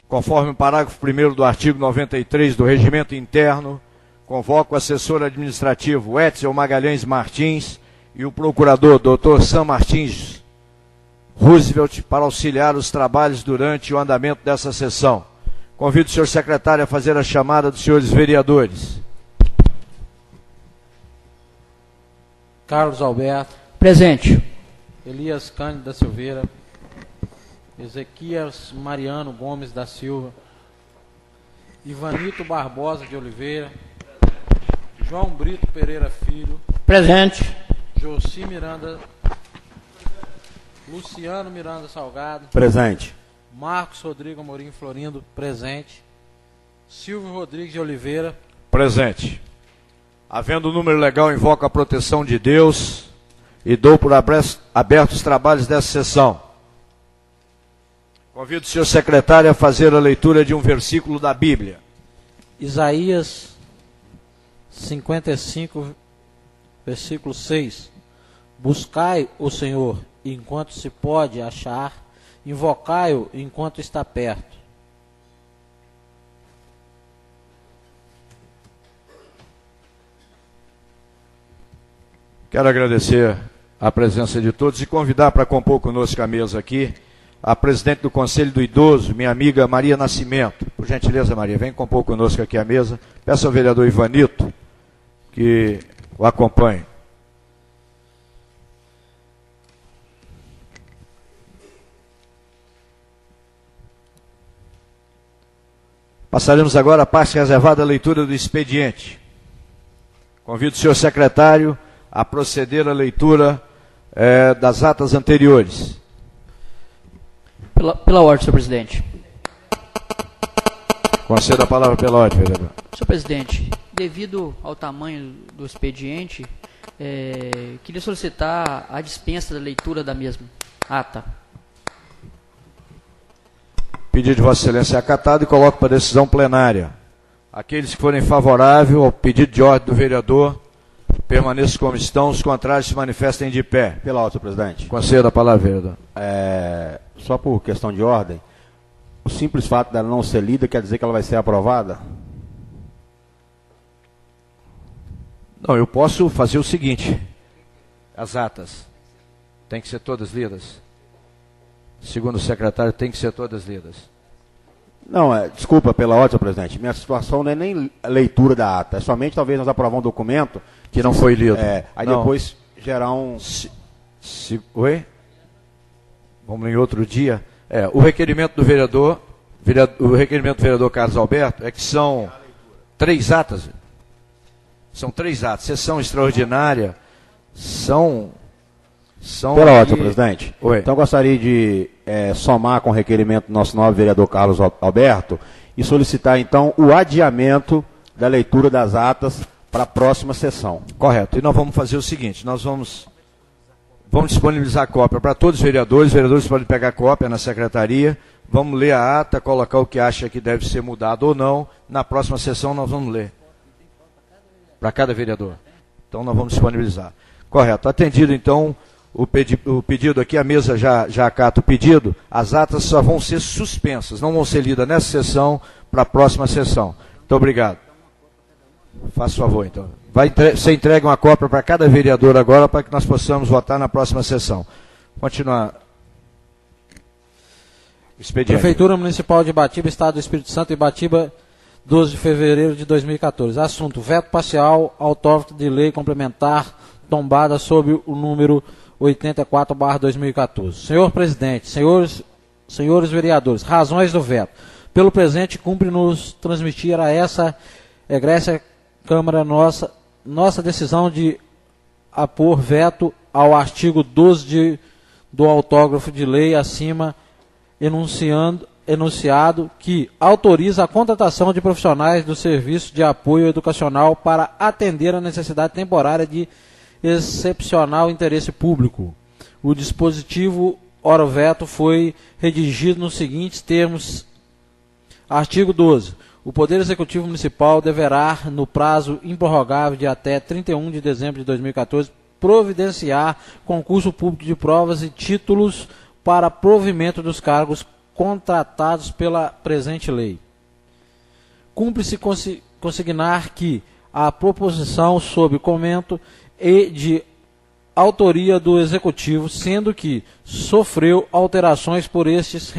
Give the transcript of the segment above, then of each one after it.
Conforme o parágrafo 1º do artigo 93 do Regimento Interno, convoco o assessor administrativo Etzel Magalhães Martins e o procurador Dr. Sam Martins Roosevelt para auxiliar os trabalhos durante o andamento dessa sessão. Convido o senhor secretário a fazer a chamada dos senhores vereadores. Carlos Alberto. Presente. Elias Cândido da Silveira. Ezequias Mariano Gomes da Silva. Ivanito Barbosa de Oliveira. João Brito Pereira Filho. Presente. Joci Miranda. Luciano Miranda Salgado. Presente. Marcos Rodrigo Amorim Florindo. Presente. Silvio Rodrigues de Oliveira. Presente. Havendo o número legal, invoco a proteção de Deus e dou por abertos os trabalhos dessa sessão. Convido o senhor secretário a fazer a leitura de um versículo da Bíblia. Isaías 55, versículo 6. Buscai o Senhor enquanto se pode achar, invocai-o enquanto está perto. Quero agradecer a presença de todos e convidar para compor conosco a mesa aqui a presidente do Conselho do Idoso, minha amiga Maria Nascimento. Por gentileza, Maria, vem compor conosco aqui a mesa. Peço ao vereador Ivanito que o acompanhe. Passaremos agora a parte reservada à leitura do expediente. Convido o senhor secretário a proceder à leitura das atas anteriores. Pela ordem, senhor presidente. Conceda a palavra pela ordem, vereador. Senhor presidente, devido ao tamanho do expediente, queria solicitar a dispensa da leitura da mesma ata. Pedido de Vossa Excelência é acatado e coloco para decisão plenária. Aqueles que forem favoráveis ao pedido de ordem do vereador, permaneçam como estão, os contrários se manifestem de pé. Pela ordem, senhor presidente. Conceda a palavra, vereador. Só por questão de ordem, o simples fato dela não ser lida quer dizer que ela vai ser aprovada? Não, eu posso fazer o seguinte. As atas têm que ser todas lidas. Segundo o secretário, tem que ser todas lidas. Não, desculpa pela ordem, senhor presidente. Minha situação não é nem leitura da ata. É somente talvez nós aprovamos um documento que não foi lido. Aí não. Depois gerar um... Oi? Vamos em outro dia. O requerimento do vereador, o requerimento do vereador Carlos Alberto é que são 3 atas. São 3 atas. Sessão extraordinária. São Pela ordem, senhor presidente. Oi. Então eu gostaria de somar com o requerimento do nosso novo vereador Carlos Alberto e solicitar então o adiamento da leitura das atas para a próxima sessão. Correto. E nós vamos fazer o seguinte, nós vamos disponibilizar a cópia para todos os vereadores podem pegar a cópia na secretaria, vamos ler a ata, colocar o que acha que deve ser mudado ou não, na próxima sessão nós vamos ler. Para cada vereador. Então nós vamos disponibilizar. Correto. Atendido então o pedido aqui, a mesa já acata o pedido, as atas só vão ser suspensas, não vão ser lidas nessa sessão para a próxima sessão. Muito obrigado. Faça favor, então. Vai ser entregue uma cópia para cada vereador agora, para que nós possamos votar na próxima sessão. Continuar. Expediente. Prefeitura Municipal de Ibatiba, Estado do Espírito Santo, Ibatiba, 12 de fevereiro de 2014. Assunto: veto parcial, autógrafo de lei complementar, tombada sob o número 84/2014. Senhor presidente, senhores vereadores, razões do veto. Pelo presente, cumpre-nos transmitir a essa egressa Câmara nossa decisão de apor veto ao artigo 12 do autógrafo de lei acima enunciado, que autoriza a contratação de profissionais do serviço de apoio educacional para atender a necessidade temporária de excepcional interesse público. O dispositivo ora veto foi redigido nos seguintes termos. Artigo 12. O Poder Executivo Municipal deverá, no prazo improrrogável de até 31 de dezembro de 2014, providenciar concurso público de provas e títulos para provimento dos cargos contratados pela presente lei. Cumpre-se consignar que a proposição sob comento é de autoria do Executivo, sendo que sofreu alterações por estes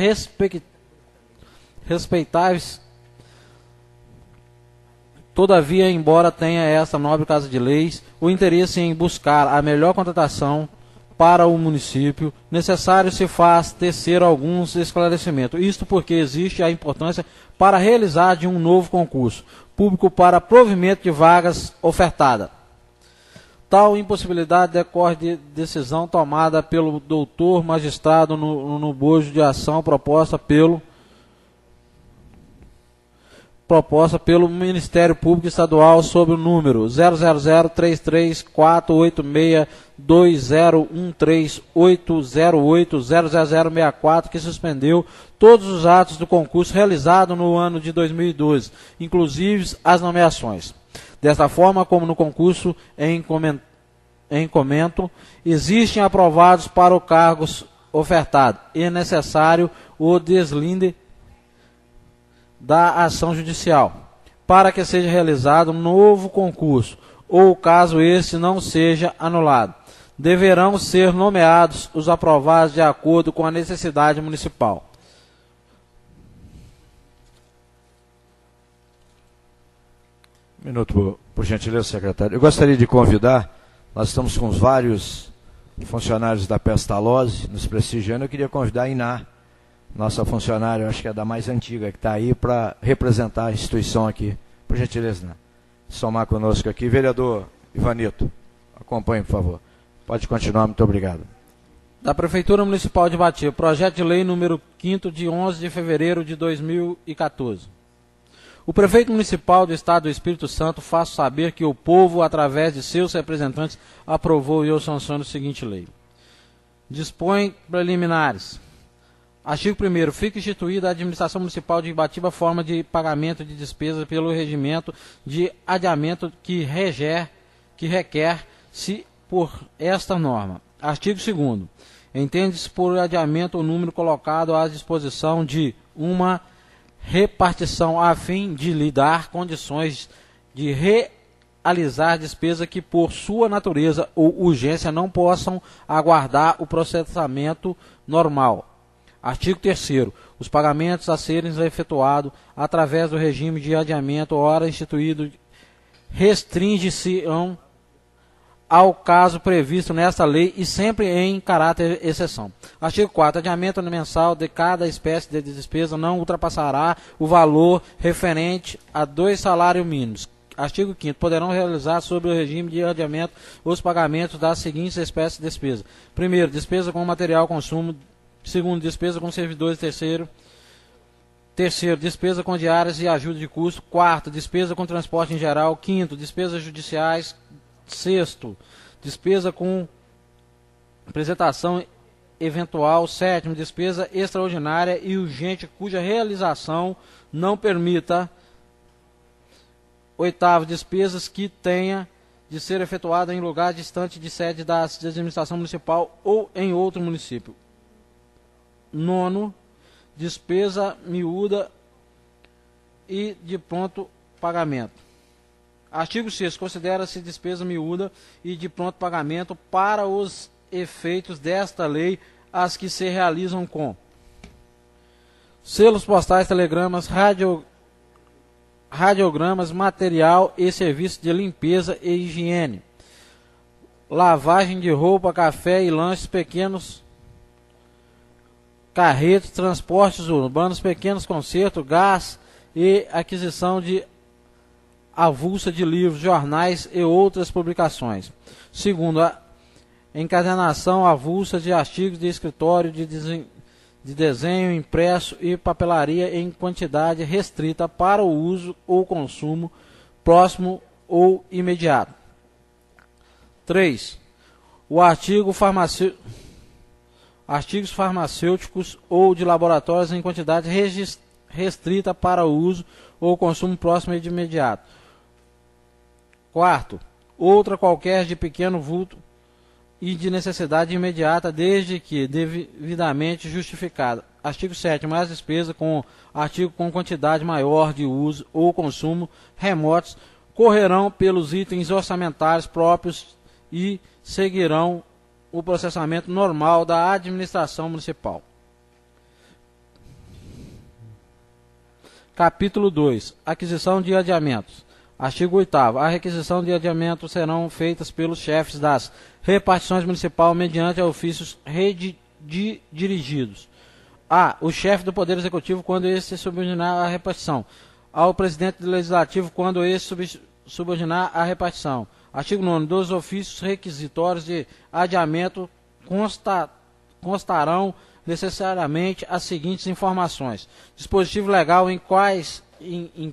respeitáveis. Todavia, embora tenha esta nobre Casa de Leis o interesse em buscar a melhor contratação para o município, necessário se faz tecer alguns esclarecimentos. Isto porque existe a importância para realizar de um novo concurso público para provimento de vagas ofertada. Tal impossibilidade decorre de decisão tomada pelo doutor magistrado no bojo de ação proposta pelo Ministério Público Estadual sob o número 0003348620138080064, que suspendeu todos os atos do concurso realizado no ano de 2012, inclusive as nomeações. Desta forma, como no concurso em comento, existem aprovados para o cargo ofertado, é necessário o deslinde da ação judicial, para que seja realizado um novo concurso, ou caso este não seja anulado, deverão ser nomeados os aprovados de acordo com a necessidade municipal. Minuto, por gentileza, secretário. Eu gostaria de convidar, nós estamos com vários funcionários da Pestalozzi nos prestigiando, eu queria convidar a Iná, nossa funcionária, acho que é da mais antiga, que está aí para representar a instituição aqui. Por gentileza, né? Somar conosco aqui. Vereador Ivanito, acompanhe, por favor. Pode continuar, muito obrigado. Da Prefeitura Municipal de Ibatiba, projeto de lei número 5º de 11 de fevereiro de 2014. O prefeito municipal do Estado do Espírito Santo faz saber que o povo, através de seus representantes, aprovou e eu sanciono a seguinte lei. Dispõe preliminares. Artigo 1º. Fica instituída a administração municipal de Ibatiba forma de pagamento de despesas pelo regimento de adiamento que requer-se por esta norma. Artigo 2º. Entende-se por adiamento o número colocado à disposição de uma repartição a fim de lhe dar condições de realizar despesa que por sua natureza ou urgência não possam aguardar o processamento normal. Artigo 3º. Os pagamentos a serem efetuados através do regime de adiamento ora instituído restringe-se ao caso previsto nesta lei e sempre em caráter de exceção. Artigo 4º. Adiamento mensal de cada espécie de despesa não ultrapassará o valor referente a 2 salários mínimos. Artigo 5º. Poderão realizar sobre o regime de adiamento os pagamentos das seguintes espécies de despesa. Primeiro, despesa com material consumo. Segundo, despesa com servidores. Terceiro, despesa com diárias e ajuda de custo. Quarto, despesa com transporte em geral. Quinto, despesas judiciais. Sexto, despesa com apresentação eventual. Sétimo, despesa extraordinária e urgente cuja realização não permita. Oitavo, despesas que tenha de ser efetuada em lugar distante de sede da administração municipal ou em outro município. Nono, despesa miúda e de pronto pagamento. Artigo 6º. Considera-se despesa miúda e de pronto pagamento para os efeitos desta lei as que se realizam com selos postais, telegramas, radiogramas, material e serviços de limpeza e higiene, lavagem de roupa, café e lanches, pequenos carretos, transportes urbanos, pequenos concertos, gás e aquisição de avulsa de livros, jornais e outras publicações. Segundo, a encadernação avulsa de artigos de escritório, de desenho impresso e papelaria em quantidade restrita para o uso ou consumo próximo ou imediato. 3. O artigos farmacêuticos ou de laboratórios em quantidade restrita para o uso ou consumo próximo e de imediato. 4. Outra qualquer de pequeno vulto e de necessidade imediata, desde que devidamente justificada. Artigo 7º. As despesas com artigo com quantidade maior de uso ou consumo remotos correrão pelos itens orçamentários próprios e seguirão o processamento normal da administração municipal. Capítulo 2. Aquisição de adiamentos. Artigo 8º. A requisição de adiamentos serão feitas pelos chefes das repartições municipais mediante ofícios dirigidos a. O chefe do Poder Executivo quando este subordinar a repartição. Ao presidente do Legislativo quando este subordinar a repartição. Artigo 9º. Dos ofícios requisitórios de adiamento constarão necessariamente as seguintes informações. Dispositivo legal em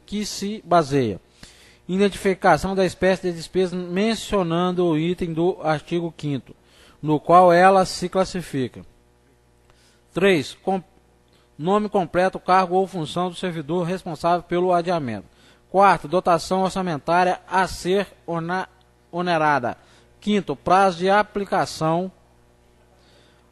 que se baseia. Identificação da espécie de despesa mencionando o item do artigo 5º, no qual ela se classifica. 3. Nome completo, cargo ou função do servidor responsável pelo adiamento. 4. Dotação orçamentária a ser onerada. 5º. Prazo de aplicação.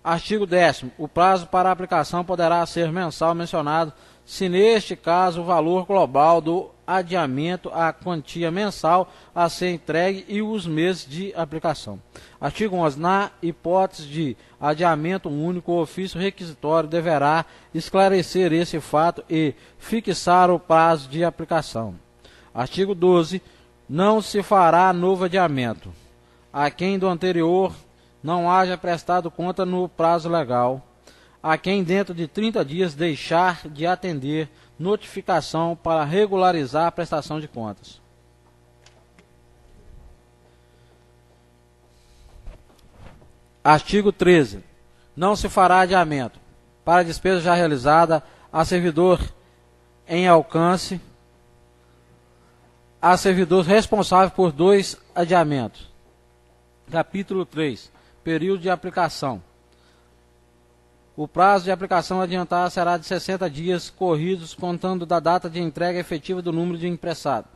Artigo 10º. O prazo para aplicação poderá ser mensal mencionado, se neste caso o valor global do adiamento, a quantia mensal a ser entregue e os meses de aplicação. Artigo 11º. Na hipótese de adiamento único, o ofício requisitório deverá esclarecer esse fato e fixar o prazo de aplicação. Artigo 12º. Não se fará novo adiamento a quem do anterior não haja prestado conta no prazo legal, a quem dentro de 30 dias deixar de atender notificação para regularizar a prestação de contas. Artigo 13º. Não se fará adiamento para despesa já realizada a servidor em alcance a servidor responsável por 2 adiamentos. Capítulo 3. Período de aplicação. O prazo de aplicação adiantada será de 60 dias corridos, contando da data de entrega efetiva do número de impressado.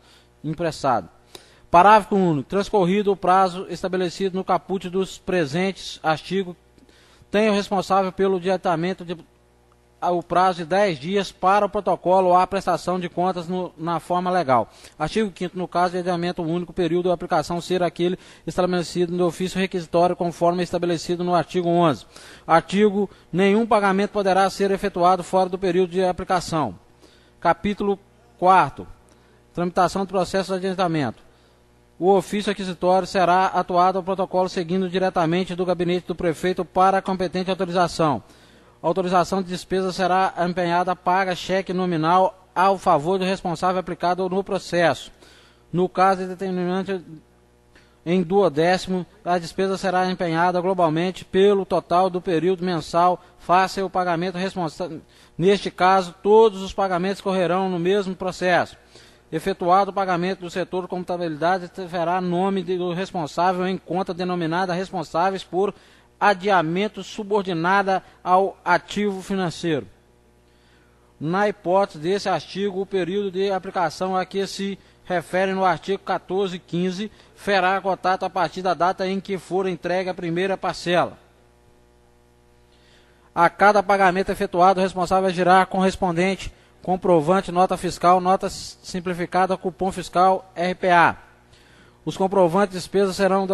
Parágrafo único. Transcorrido o prazo estabelecido no caput dos presentes artigos, tem o responsável pelo adiantamento o prazo de 10 dias para o protocolo ou a prestação de contas na forma legal. Artigo 5º. No caso de adiamento único, o período de aplicação ser aquele estabelecido no ofício requisitório conforme estabelecido no artigo 11º. Artigo: nenhum pagamento poderá ser efetuado fora do período de aplicação. Capítulo 4º. Tramitação do processo de adiantamento. O ofício requisitório será atuado ao protocolo seguindo diretamente do gabinete do prefeito para a competente autorização. A autorização de despesa será empenhada, paga cheque nominal ao favor do responsável aplicado no processo. No caso de determinante em 2/10, a despesa será empenhada globalmente pelo total do período mensal, face o pagamento responsável. Neste caso, todos os pagamentos correrão no mesmo processo. Efetuado o pagamento do setor de contabilidade, terá nome do responsável em conta denominada responsáveis por adiamento subordinada ao ativo financeiro. Na hipótese desse artigo, o período de aplicação a que se refere no artigo 14 e 15 será cotado a partir da data em que for entregue a primeira parcela. A cada pagamento efetuado, o responsável agirá correspondente comprovante, nota fiscal, nota simplificada, cupom fiscal, RPA. Os comprovantes de despesa serão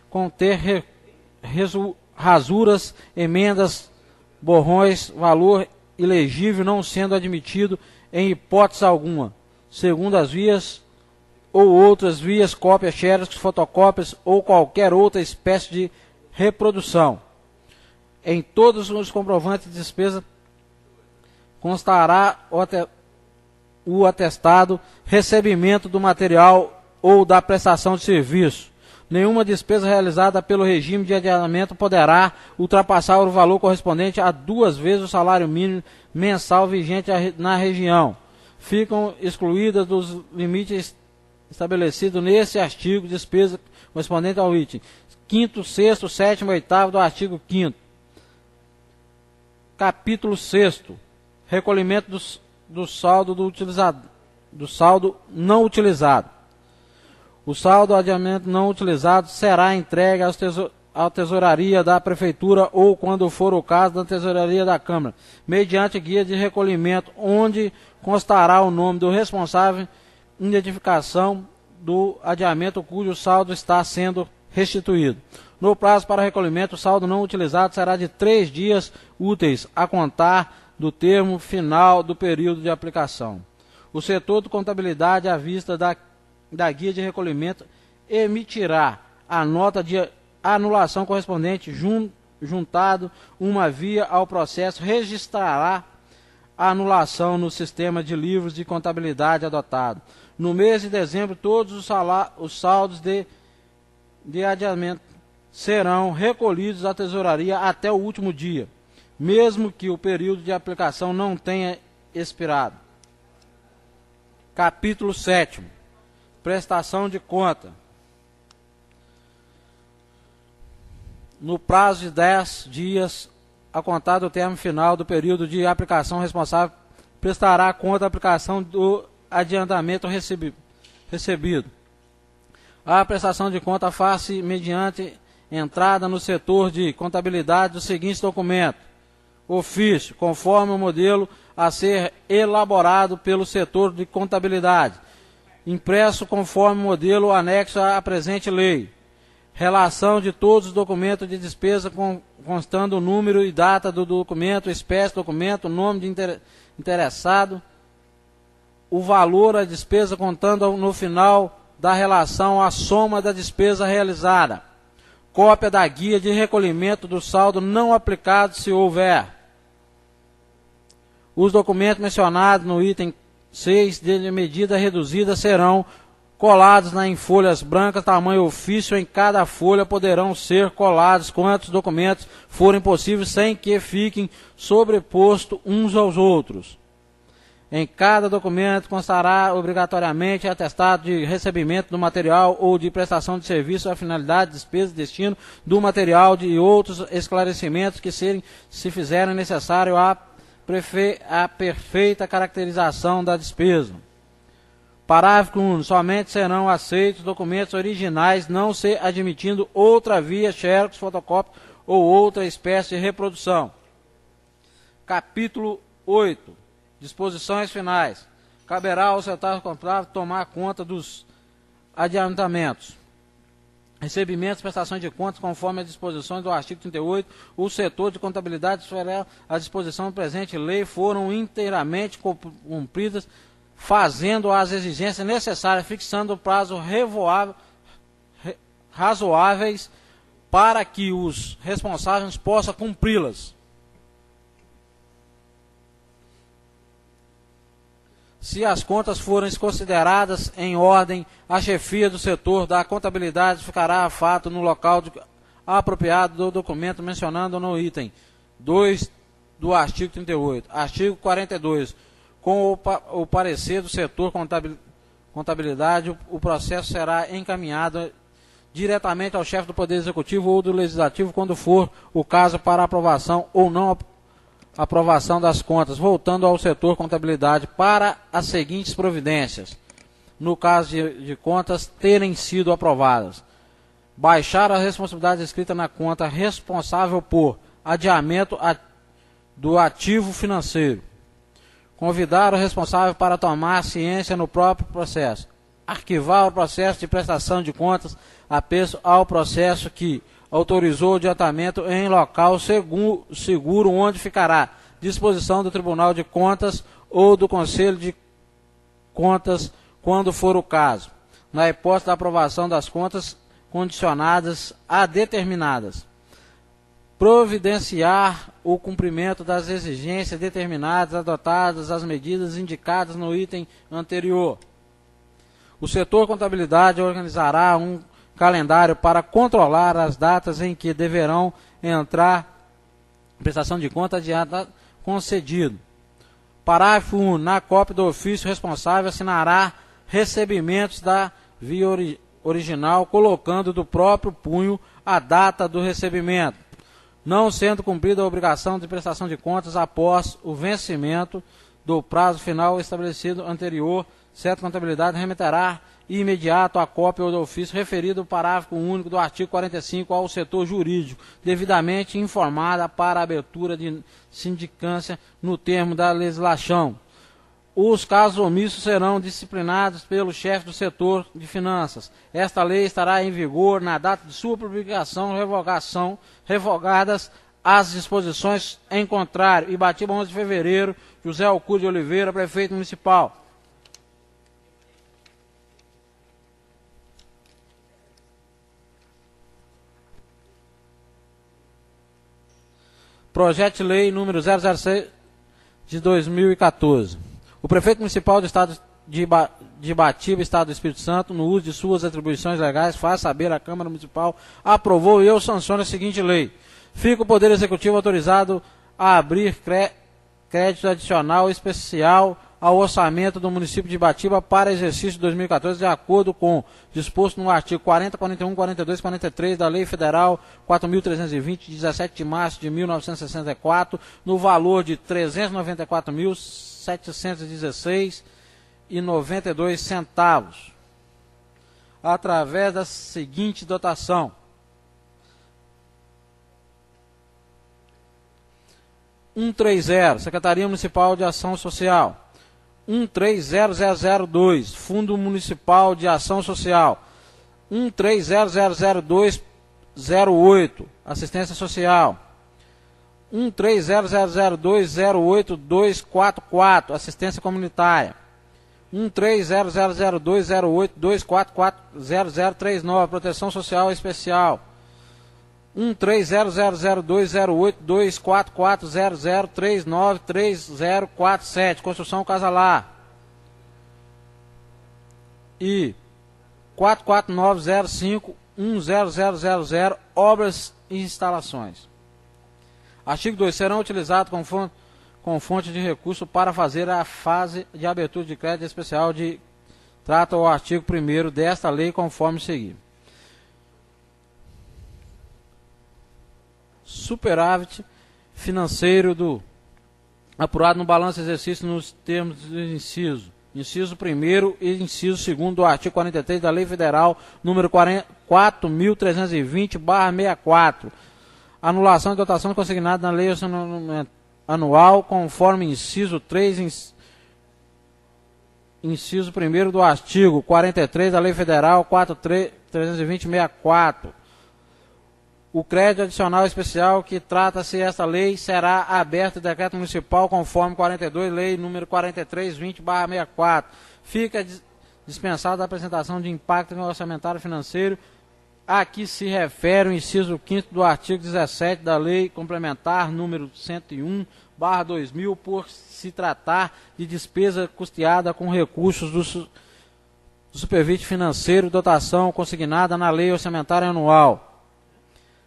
conter rasuras, emendas, borrões, valor ilegível não sendo admitido em hipótese alguma, segundo as vias ou outras vias, cópias, xerox, fotocópias ou qualquer outra espécie de reprodução. Em todos os comprovantes de despesa constará o atestado recebimento do material ou da prestação de serviço. Nenhuma despesa realizada pelo regime de adiamento poderá ultrapassar o valor correspondente a 2 vezes o salário mínimo mensal vigente na região. Ficam excluídas dos limites estabelecidos nesse artigo despesa correspondente ao item 5º, 6º, 7º e 8º do artigo 5º. Capítulo 6º. Recolhimento do saldo do saldo não utilizado. O saldo do adiamento não utilizado será entregue à tesouraria da Prefeitura ou, quando for o caso, da tesouraria da Câmara, mediante guia de recolhimento, onde constará o nome do responsável, identificação do adiamento cujo saldo está sendo restituído. No prazo para recolhimento, o saldo não utilizado será de 3 dias úteis a contar do termo final do período de aplicação. O setor de contabilidade, à vista da guia de recolhimento, emitirá a nota de anulação correspondente juntado uma via ao processo, registrará a anulação no sistema de livros de contabilidade adotado. No mês de dezembro, todos os saldos de adiamento serão recolhidos à tesouraria até o último dia, mesmo que o período de aplicação não tenha expirado. Capítulo 7º. Prestação de conta. No prazo de 10 dias, a contar do termo final do período de aplicação, responsável prestará conta da aplicação do adiantamento recebido. A prestação de conta faz-se mediante entrada no setor de contabilidade dos seguintes documentos: ofício, conforme o modelo a ser elaborado pelo setor de contabilidade, impresso conforme o modelo anexo à presente lei, relação de todos os documentos de despesa constando o número e data do documento, espécie do documento, nome de interessado, o valor da despesa contando no final da relação a soma da despesa realizada, cópia da guia de recolhimento do saldo não aplicado, se houver. Os documentos mencionados no item 6 de medida reduzida serão colados em folhas brancas, tamanho ofício. Em cada folha poderão ser colados quantos documentos forem possíveis, sem que fiquem sobrepostos uns aos outros. Em cada documento constará obrigatoriamente atestado de recebimento do material ou de prestação de serviço, a finalidade, despesa e destino do material e outros esclarecimentos que se fizerem necessário a perfeita caracterização da despesa. Parágrafo 1. Somente serão aceitos documentos originais, não se admitindo outra via, xerox, fotocópia ou outra espécie de reprodução. Capítulo 8. Disposições finais. Caberá ao setor contábil tomar conta dos adiantamentos, recebimentos, prestações de contas, conforme as disposições do artigo 38, o setor de contabilidade fará a disposição da presente lei foram inteiramente cumpridas, fazendo as exigências necessárias, fixando o prazo razoáveis para que os responsáveis possam cumpri-las. Se as contas forem consideradas em ordem, a chefia do setor da contabilidade ficará a fato no local apropriado do documento mencionado no item 2 do artigo 38. Artigo 42. Com o parecer do setor contabilidade, o processo será encaminhado diretamente ao chefe do Poder Executivo ou do Legislativo, quando for o caso, para aprovação ou não aprovação das contas, voltando ao setor contabilidade para as seguintes providências. No caso de contas terem sido aprovadas: baixar a responsabilidade escrita na conta responsável por adiamento do ativo financeiro, convidar o responsável para tomar ciência no próprio processo, arquivar o processo de prestação de contas apeso ao processo que autorizou o adiantamento em local seguro, onde ficará disposição do Tribunal de Contas ou do Conselho de Contas, quando for o caso, na hipótese da aprovação das contas condicionadas a determinadas. Providenciar o cumprimento das exigências determinadas, adotadas as medidas indicadas no item anterior. O setor contabilidade organizará um calendário para controlar as datas em que deverão entrar prestação de conta adiantada concedido. Parágrafo 1. Na cópia do ofício responsável assinará recebimentos da via original, colocando do próprio punho a data do recebimento, não sendo cumprida a obrigação de prestação de contas após o vencimento do prazo final estabelecido anterior. Certa contabilidade remeterá imediato a cópia do ofício referido no parágrafo único do artigo 45 ao setor jurídico, devidamente informada para a abertura de sindicância no termo da legislação. Os casos omissos serão disciplinados pelo chefe do setor de finanças. Esta lei estará em vigor na data de sua publicação, revogadas as disposições em contrário. Ibatiba, 11 de fevereiro, José Alcude de Oliveira, prefeito municipal. Projeto de Lei número 006 de 2014. O prefeito municipal do Estado de Ibatiba, Estado do Espírito Santo, no uso de suas atribuições legais, faz saber à Câmara Municipal, aprovou e eu sanciono a seguinte lei. Fica o Poder Executivo autorizado a abrir crédito adicional especial ao orçamento do município de Ibatiba para exercício de 2014, de acordo com disposto no artigo 40, 41, 42 e 43 da Lei Federal 4.320, de 17 de março de 1964, no valor de R$ 394.716,92, através da seguinte dotação: 130, Secretaria Municipal de Ação Social. 130002, Fundo Municipal de Ação Social. 13000208, Assistência Social. 13000208-244, Assistência Comunitária. 13000208-244-0039, Proteção Social Especial. 13000208-244-0039-3047, Construção Casalar. E 44905-10000, Obras e Instalações. Artigo 2. Serão utilizados com fonte de recurso para fazer a fase de abertura de crédito especial de trata o artigo 1º desta lei, conforme seguir. Superávit financeiro apurado no balanço de exercício nos termos do inciso 1º e inciso 2º do artigo 43 da Lei Federal número 4.320/64. Anulação de dotação consignada na Lei Anual, conforme inciso 3, inciso 1º do artigo 43 da Lei Federal 4.320/64. O crédito adicional especial que trata-se esta lei será aberto em decreto municipal conforme 42, lei número 4320/64. Fica dispensada a apresentação de impacto no orçamentário financeiro a que se refere o inciso 5º do artigo 17 da lei complementar número 101/2000, por se tratar de despesa custeada com recursos do superávit financeiro, dotação consignada na lei orçamentária anual.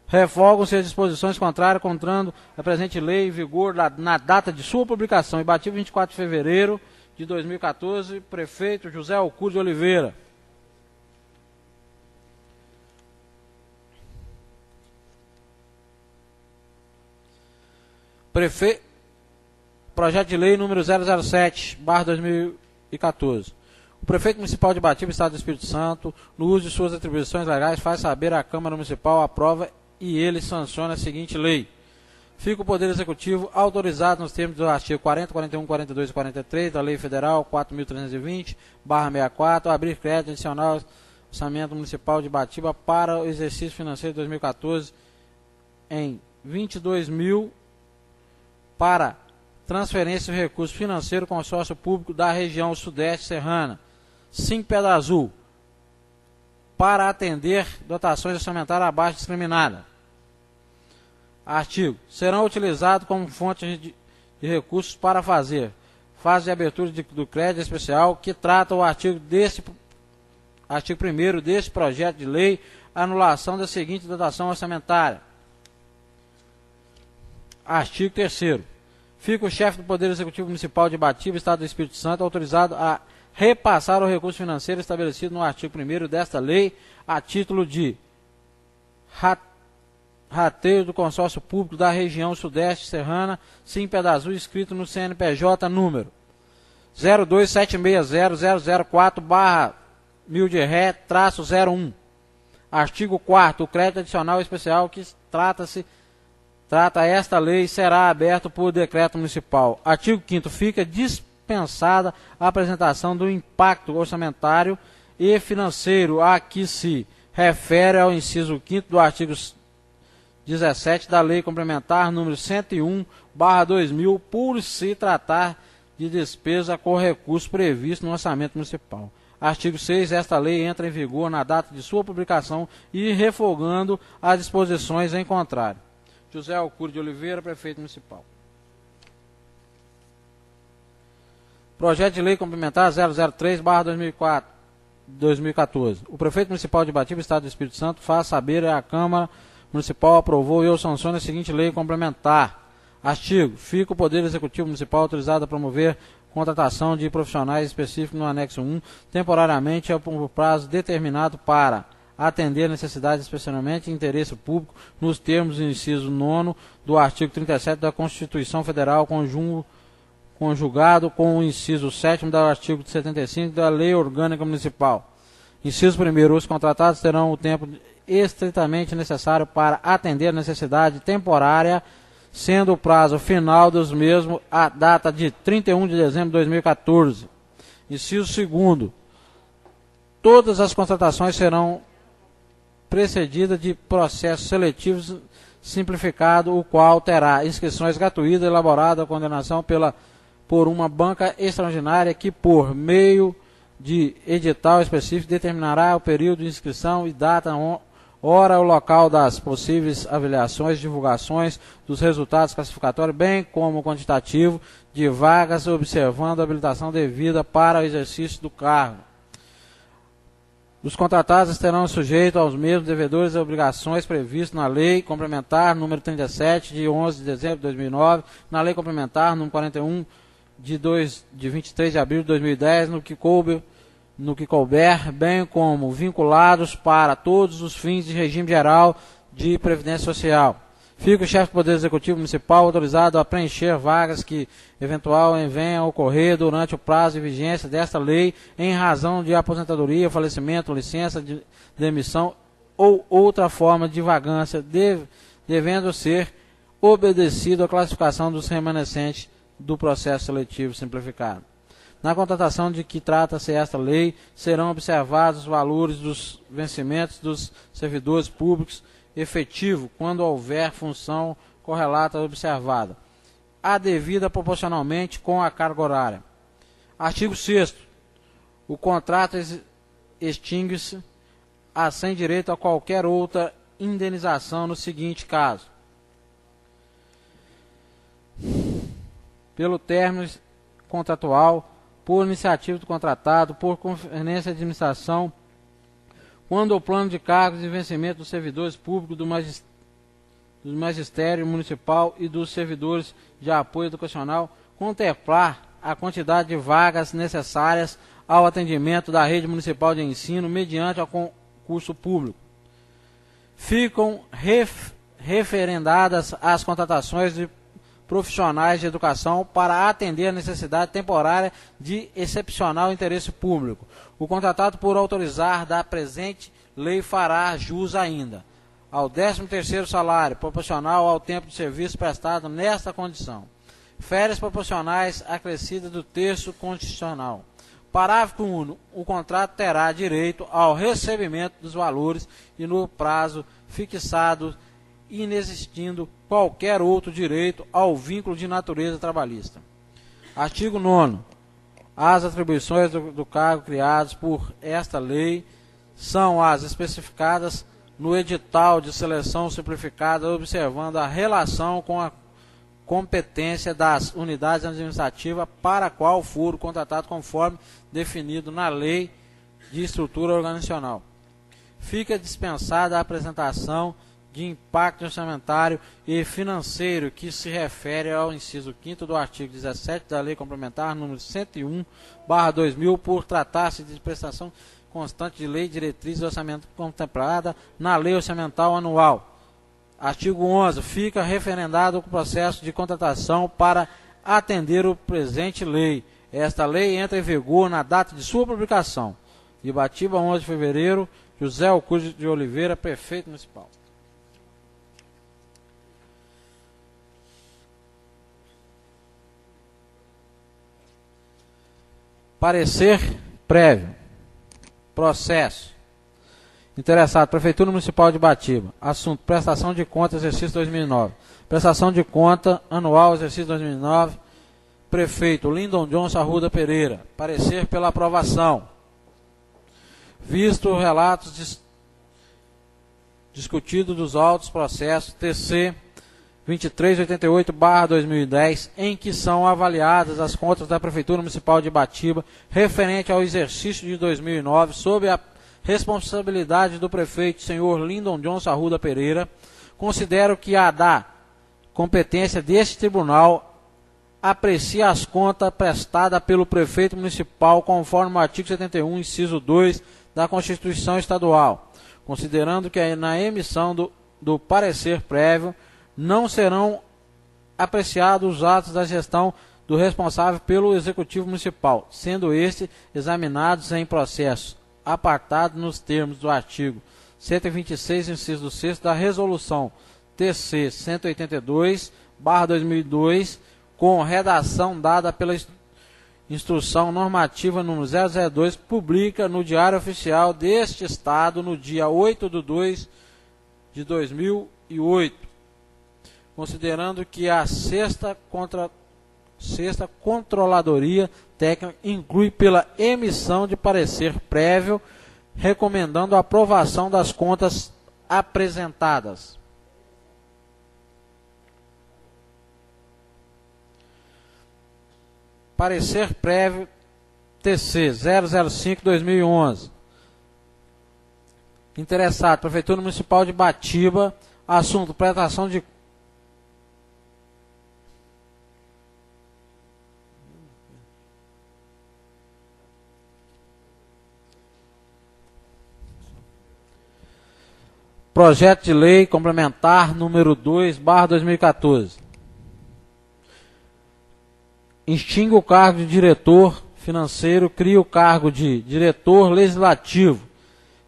Revogam-se as disposições contrárias, contrando a presente lei em vigor na data de sua publicação. Ibatiba, 24 de fevereiro de 2014, prefeito José Alcude de Oliveira. Projeto de lei número 007/2014. O prefeito municipal de Ibatiba, Estado do Espírito Santo, no uso de suas atribuições legais, faz saber à Câmara Municipal, aprova e ele sanciona a seguinte lei. Fica o Poder Executivo autorizado nos termos do artigo 40, 41, 42 e 43 da Lei Federal 4.320/64 a abrir crédito adicional ao orçamento municipal de Ibatiba para o exercício financeiro de 2014 em 22.000 para transferência de recursos financeiros consórcio público da região sudeste serrana, Sim Pedra Azul, para atender dotações orçamentárias abaixo discriminada. Artigo. Serão utilizados como fonte de recursos para fazer fase de abertura do crédito especial que trata o artigo 1º deste projeto de lei, anulação da seguinte dotação orçamentária. Artigo 3º. Fica o chefe do Poder Executivo Municipal de Ibatiba, Estado do Espírito Santo, autorizado a repassar o recurso financeiro estabelecido no artigo 1º desta lei, a título de rateio do consórcio público da região sudeste serrana, Sim Pedra Azul, inscrito no CNPJ número 027600004/, mil de ré, traço 01. Artigo 4º, o crédito adicional especial que trata esta lei será aberto por decreto municipal. Artigo 5º, fica dispensada a apresentação do impacto orçamentário e financeiro a que se refere ao inciso 5º do artigo 17 da Lei Complementar número 101/2000, por se tratar de despesa com recurso previsto no orçamento municipal. Artigo 6. Esta lei entra em vigor na data de sua publicação e revogando as disposições em contrário. José Alcuro de Oliveira, Prefeito Municipal. Projeto de Lei Complementar 003/2014. O Prefeito Municipal de Ibatiba, Estado do Espírito Santo, faz saber a Câmara Municipal aprovou e eu sanciono a seguinte lei complementar. Artigo. Fica o Poder Executivo Municipal autorizado a promover contratação de profissionais específicos no anexo 1, temporariamente por prazo determinado para atender necessidades especialmente de interesse público, nos termos do inciso 9º do artigo 37 da Constituição Federal, conjugado com o inciso 7º do artigo 75 da Lei Orgânica Municipal. Inciso 1º. Os contratados terão o tempo estritamente necessário para atender a necessidade temporária, sendo o prazo final dos mesmos a data de 31 de dezembro de 2014. Inciso 2º. Todas as contratações serão precedidas de processo seletivo simplificado, o qual terá inscrições gratuitas elaborada a condenação por uma banca extraordinária que, por meio de edital específico, determinará o período de inscrição e data, hora, o local das possíveis avaliações, divulgações dos resultados classificatórios, bem como o quantitativo de vagas, observando a habilitação devida para o exercício do cargo. Os contratados estarão sujeitos aos mesmos devedores e obrigações previstos na Lei Complementar número 37, de 11 de dezembro de 2009, na Lei Complementar número 41, de 23 de abril de 2010, no que couber, bem como vinculados para todos os fins de regime geral de previdência social. Fica o chefe do Poder Executivo Municipal autorizado a preencher vagas que eventualmente venham a ocorrer durante o prazo de vigência desta lei, em razão de aposentadoria, falecimento, licença de demissão ou outra forma de vagância, devendo ser obedecido a classificação dos remanescentes do processo seletivo simplificado. Na contratação de que trata-se esta lei, serão observados os valores dos vencimentos dos servidores públicos efetivo quando houver função correlata observada, a devida proporcionalmente com a carga horária. Artigo 6º. O contrato extingue-se sem direito a qualquer outra indenização no seguinte caso: pelo término contratual, por iniciativa do contratado, por conferência de administração, quando o plano de cargos e vencimento dos servidores públicos do magistério municipal e dos servidores de apoio educacional contemplar a quantidade de vagas necessárias ao atendimento da rede municipal de ensino mediante o concurso público. Ficam referendadas as contratações de profissionais de educação para atender a necessidade temporária de excepcional interesse público. O contratado, por autorizar da presente lei, fará jus ainda ao 13º salário proporcional ao tempo de serviço prestado nesta condição. Férias proporcionais acrescidas do texto constitucional. Parágrafo 1º. O contrato terá direito ao recebimento dos valores e no prazo fixado, inexistindo qualquer outro direito ao vínculo de natureza trabalhista. Artigo 9º. As atribuições do cargo criadas por esta lei são as especificadas no edital de seleção simplificada, observando a relação com a competência das unidades administrativas para a qual for contratado, conforme definido na Lei de Estrutura Organizacional. Fica dispensada a apresentação de impacto orçamentário e financeiro que se refere ao inciso 5º do artigo 17 da Lei Complementar número 101/2000, por tratar-se de prestação constante de lei, diretriz e orçamento contemplada na Lei Orçamental Anual. Artigo 11. Fica referendado o processo de contratação para atender o presente lei. Esta lei entra em vigor na data de sua publicação. Ibatiba, 11 de fevereiro, José Alcude de Oliveira, prefeito municipal. Parecer prévio. Processo. Interessado, Prefeitura Municipal de Ibatiba. Assunto, prestação de conta, exercício 2009. Prestação de conta anual, exercício 2009. Prefeito Lindon Johnson Arruda Pereira. Parecer pela aprovação. Visto relatos discutidos dos autos processos TC 2388/2010, em que são avaliadas as contas da Prefeitura Municipal de Ibatiba referente ao exercício de 2009, sob a responsabilidade do prefeito senhor Lindon Johnson Arruda Pereira, considero que a da competência deste tribunal aprecia as contas prestadas pelo prefeito municipal conforme o artigo 71, inciso 2 da Constituição Estadual, considerando que na emissão do parecer prévio não serão apreciados os atos da gestão do responsável pelo Executivo Municipal, sendo estes examinados em processo apartado nos termos do artigo 126, inciso 6 da Resolução TC 182/2002, com redação dada pela Instrução Normativa número 002, publica no Diário Oficial deste Estado no dia 8/2/2008, considerando que a sexta Controladoria Técnica inclui pela emissão de parecer prévio, recomendando a aprovação das contas apresentadas. Parecer prévio TC 005/2011. Interessado, Prefeitura Municipal de Ibatiba. Assunto, prestação de Projeto de Lei Complementar número 2/2014. Extingue o cargo de diretor financeiro, cria o cargo de diretor legislativo,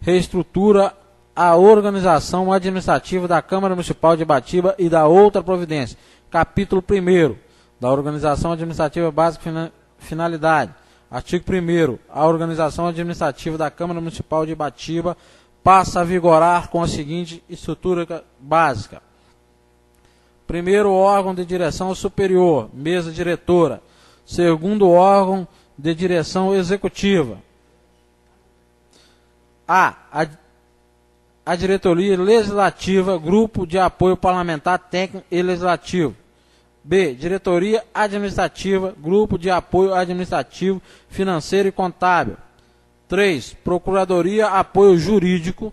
reestrutura a organização administrativa da Câmara Municipal de Ibatiba e da outra providência. Capítulo 1º da Organização Administrativa Básica, finalidade. Artigo 1º. A organização administrativa da Câmara Municipal de Ibatiba passa a vigorar com a seguinte estrutura básica. Primeiro órgão de direção superior, mesa diretora. Segundo órgão de direção executiva. A diretoria legislativa, grupo de apoio parlamentar, técnico e legislativo. B, diretoria administrativa, grupo de apoio administrativo, financeiro e contábil. 3, procuradoria, apoio jurídico.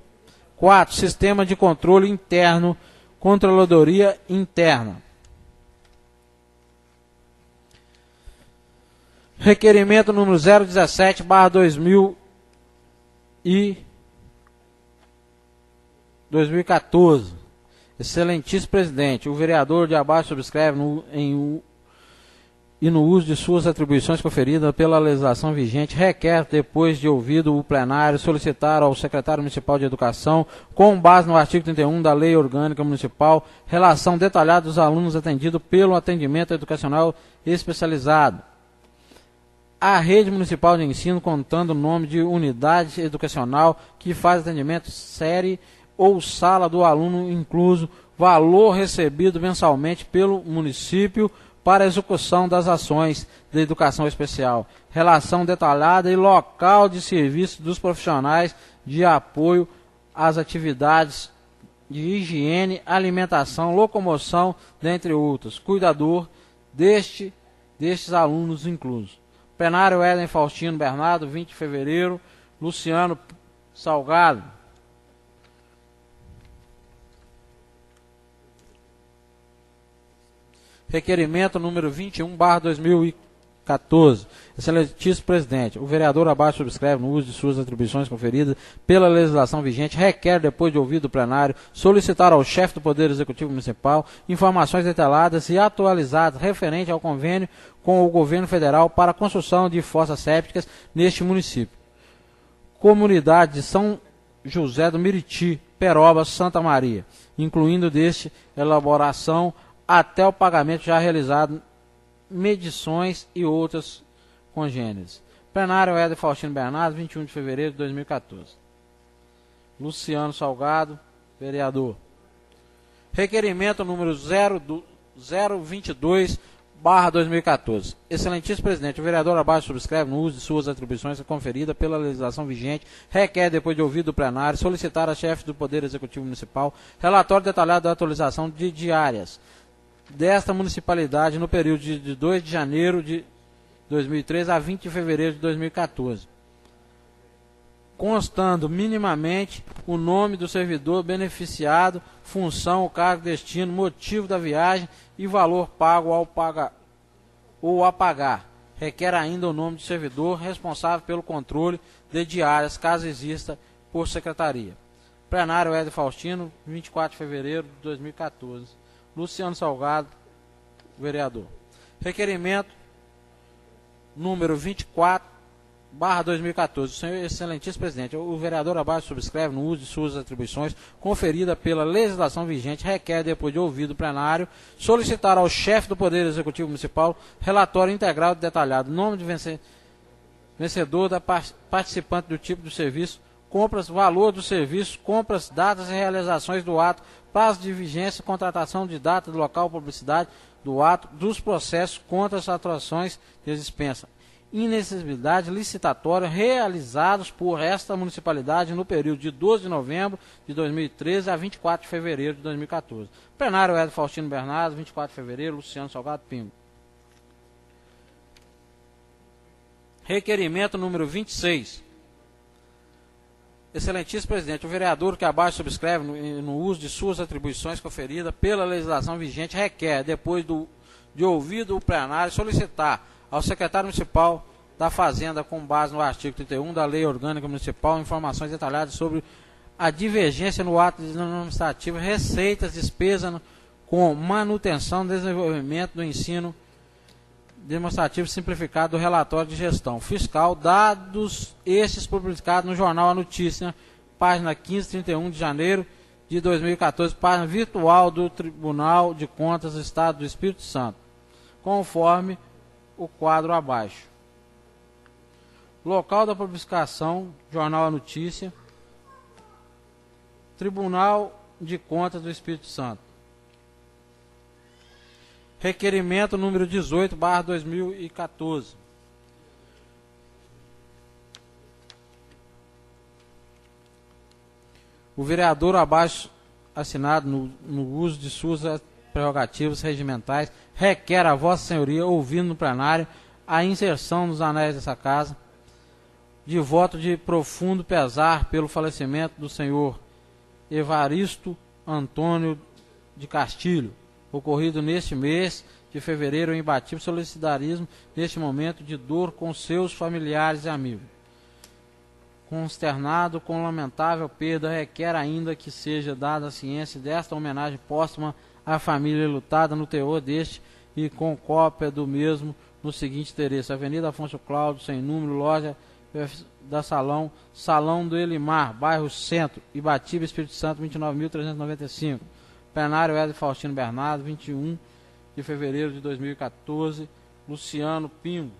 4, sistema de controle interno, controladoria interna. Requerimento número 017/2014. Excelentíssimo presidente, o vereador de abaixo subscreve e no uso de suas atribuições conferidas pela legislação vigente, requer, depois de ouvido o plenário, solicitar ao secretário municipal de Educação, com base no artigo 31 da Lei Orgânica Municipal, relação detalhada dos alunos atendidos pelo atendimento educacional especializado. A rede municipal de ensino, contando o nome de unidade educacional que faz atendimento, série ou sala do aluno incluso, valor recebido mensalmente pelo município para a execução das ações de educação especial, relação detalhada e local de serviço dos profissionais de apoio às atividades de higiene, alimentação, locomoção, dentre outros, cuidador destes alunos inclusos. Plenário Éden Faustino Bernardo, 20 de fevereiro, Luciano Salgado. Requerimento número 21/2014. Excelentíssimo presidente, o vereador abaixo subscreve, no uso de suas atribuições conferidas pela legislação vigente, requer, depois de ouvido o plenário, solicitar ao chefe do Poder Executivo Municipal informações detalhadas e atualizadas referente ao convênio com o governo federal para a construção de fossas sépticas neste município, comunidade de São José do Miriti, Peroba, Santa Maria, incluindo deste elaboração até o pagamento já realizado, medições e outras congêneres. Plenário Éder Faustino Bernardo, 21 de fevereiro de 2014. Luciano Salgado, vereador. Requerimento número 022/2014. Excelentíssimo presidente, o vereador abaixo subscreve, no uso de suas atribuições conferida pela legislação vigente, requer, depois de ouvido o plenário, solicitar a chefe do Poder Executivo Municipal relatório detalhado da atualização de diárias desta municipalidade no período de 2 de janeiro de 2013 a 20 de fevereiro de 2014, constando minimamente o nome do servidor beneficiado, função, o cargo, destino, motivo da viagem e valor pago ou a pagar. Requer ainda o nome do servidor responsável pelo controle de diárias, caso exista, por secretaria. Plenário Éder Faustino, 24 de fevereiro de 2014. Luciano Salgado, vereador. Requerimento número 24/2014. Senhor excelentíssimo presidente, o vereador abaixo subscreve, no uso de suas atribuições conferida pela legislação vigente, requer, depois de ouvido o plenário, solicitar ao chefe do Poder Executivo Municipal relatório integral e detalhado, nome de vencedor, da participante, do tipo do serviço, compras, valor do serviço, compras, datas e realizações do ato, prazo de vigência, contratação de data do local, publicidade do ato, dos processos contra as atuações de dispensa, inexigibilidade licitatória realizados por esta municipalidade no período de 12 de novembro de 2013 a 24 de fevereiro de 2014. Plenário Éder Faustino Bernardo, 24 de fevereiro, Luciano Salgado Pingo. Requerimento número 26. Excelentíssimo presidente, o vereador que abaixo subscreve, no uso de suas atribuições conferidas pela legislação vigente, requer, depois de ouvido o plenário, solicitar ao secretário municipal da Fazenda, com base no artigo 31 da Lei Orgânica Municipal, informações detalhadas sobre a divergência no ato administrativo, receitas, despesas com manutenção e desenvolvimento do ensino demonstrativo simplificado do relatório de gestão fiscal, dados estes publicados no Jornal A Notícia, página 15, 31 de janeiro de 2014, página virtual do Tribunal de Contas do Estado do Espírito Santo, conforme o quadro abaixo. Local da publicação, Jornal A Notícia, Tribunal de Contas do Espírito Santo. Requerimento número 18/2014. O vereador abaixo assinado, no uso de suas prerrogativas regimentais, requer a Vossa Senhoria, ouvindo no plenário, a inserção nos anéis dessa casa de voto de profundo pesar pelo falecimento do senhor Evaristo Antônio de Castilho, ocorrido neste mês de fevereiro, em imbatível solidarismo neste momento de dor com seus familiares e amigos. Consternado com lamentável perda, requer ainda que seja dada a ciência desta homenagem póstuma à família lutada no teor deste e com cópia do mesmo no seguinte endereço: Avenida Afonso Cláudio, sem número, loja da Salão do Elimar, bairro Centro, Ibatiba, Espírito Santo, 29.395. Plenário Éder Faustino Bernardo, 21 de fevereiro de 2014. Luciano Pingo,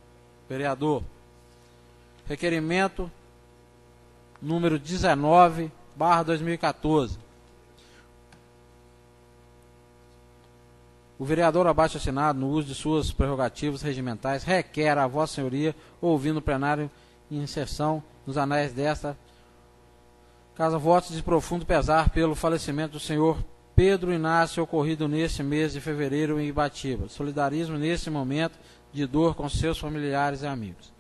vereador. Requerimento número 19/2014. O vereador abaixo assinado, no uso de suas prerrogativas regimentais, requer a Vossa Senhoria, ouvindo o plenário, inserção nos anéis desta casa, votos de profundo pesar pelo falecimento do senhor Pedro Inácio, ocorrido neste mês de fevereiro em Ibatiba. Solidarismo nesse momento de dor com seus familiares e amigos.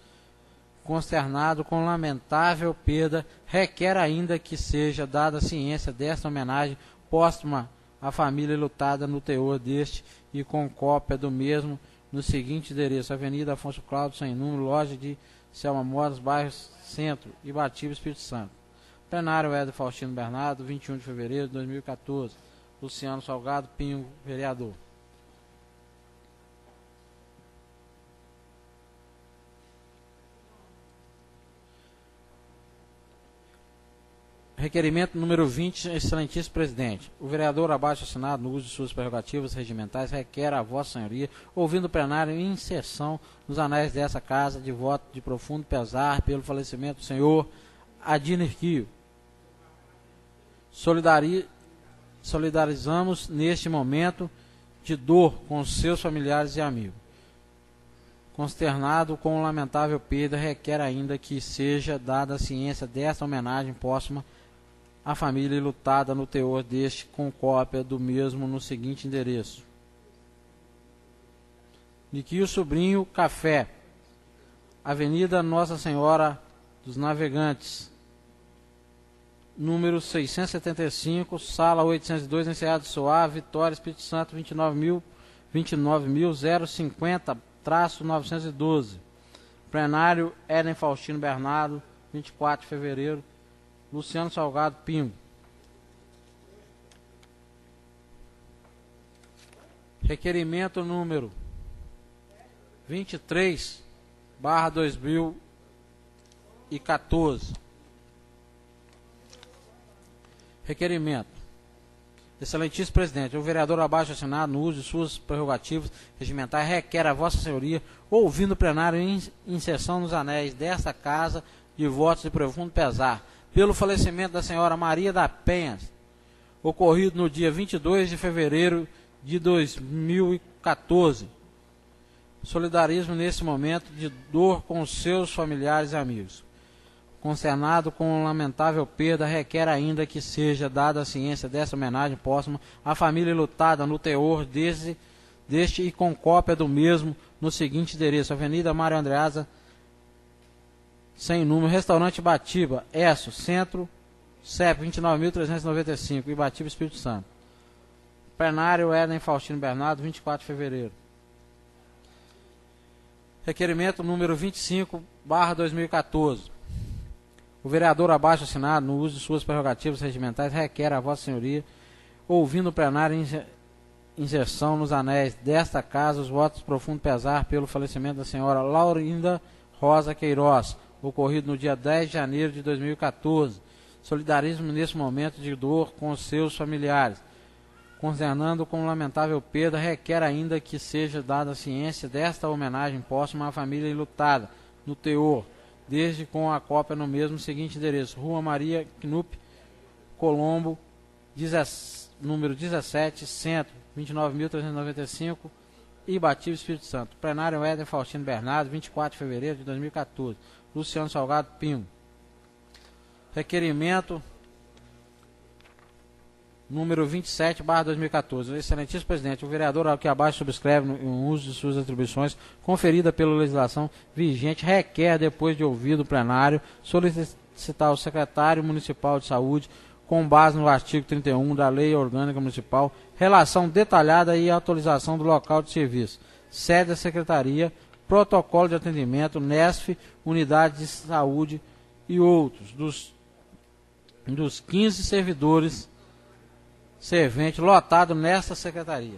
Consternado com lamentável perda, requer ainda que seja dada ciência desta homenagem póstuma à família lutada no teor deste e com cópia do mesmo no seguinte endereço: Avenida Afonso Cláudio, sem número, loja de Selma Modas, bairro Centro, Ibatiba, Espírito Santo. Plenário Éder Faustino Bernardo, 21 de fevereiro de 2014. Luciano Salgado Pinho, vereador. Requerimento número 20, excelentíssimo presidente. O vereador abaixo assinado, no uso de suas prerrogativas regimentais, requer a vossa senhoria, ouvindo o plenário em sessão nos anais dessa casa, de voto de profundo pesar pelo falecimento do senhor Adinir Kio. Solidarizamos neste momento de dor com seus familiares e amigos. Consternado com o lamentável perda, requer ainda que seja dada a ciência desta homenagem póstuma à família lutada no teor deste, com cópia do mesmo no seguinte endereço: Niquio Sobrinho Café, Avenida Nossa Senhora dos Navegantes, número 675, sala 802, Enseado Soar, Vitória, Espírito Santo, 29.050-912. Plenário Éden Faustino Bernardo, 24 de fevereiro. Luciano Salgado Pingo. Requerimento número 23/2014. Requerimento. Excelentíssimo presidente, o vereador abaixo assinado, no uso de suas prerrogativas regimentais, requer a vossa senhoria, ouvindo o plenário em sessão nos anéis desta casa, de votos de profundo pesar pelo falecimento da senhora Maria da Penha, ocorrido no dia 22 de fevereiro de 2014. Solidarismo nesse momento de dor com seus familiares e amigos. Consternado com a lamentável perda, requer ainda que seja dada a ciência dessa homenagem póstuma à família lutada no teor deste e com cópia do mesmo no seguinte endereço: Avenida Mário Andreasa, sem número, Restaurante Batiba, Esso, Centro, CEP 29.395, Ibatiba, Espírito Santo. Plenário Éden Faustino Bernardo, 24 de fevereiro. Requerimento número 25/2014. O vereador abaixo assinado, no uso de suas prerrogativas regimentais, requer a vossa senhoria, ouvindo o plenário em sessão nos anéis desta casa, os votos de profundo pesar pelo falecimento da senhora Laurinda Rosa Queiroz, ocorrido no dia 10 de janeiro de 2014. Solidarismo nesse momento de dor com seus familiares. Consternando com lamentável perda, requer ainda que seja dada a ciência desta homenagem póstuma à família enlutada, no teor, desde com a cópia no mesmo seguinte endereço: Rua Maria Knupp, Colombo, número 17, Centro, 29.395, Ibatiba, Espírito Santo. Plenário Éden Faustino Bernardo, 24 de fevereiro de 2014. Luciano Salgado Pingo. Requerimento número 27/2014. Excelentíssimo presidente, o vereador ao que abaixo subscreve no uso de suas atribuições conferida pela legislação vigente requer, depois de ouvido o plenário, solicitar ao secretário municipal de saúde, com base no artigo 31 da Lei Orgânica Municipal, relação detalhada e atualização do local de serviço, sede da secretaria, protocolo de atendimento, NESF, unidade de saúde e outros, dos 15 servente lotado nesta secretaria.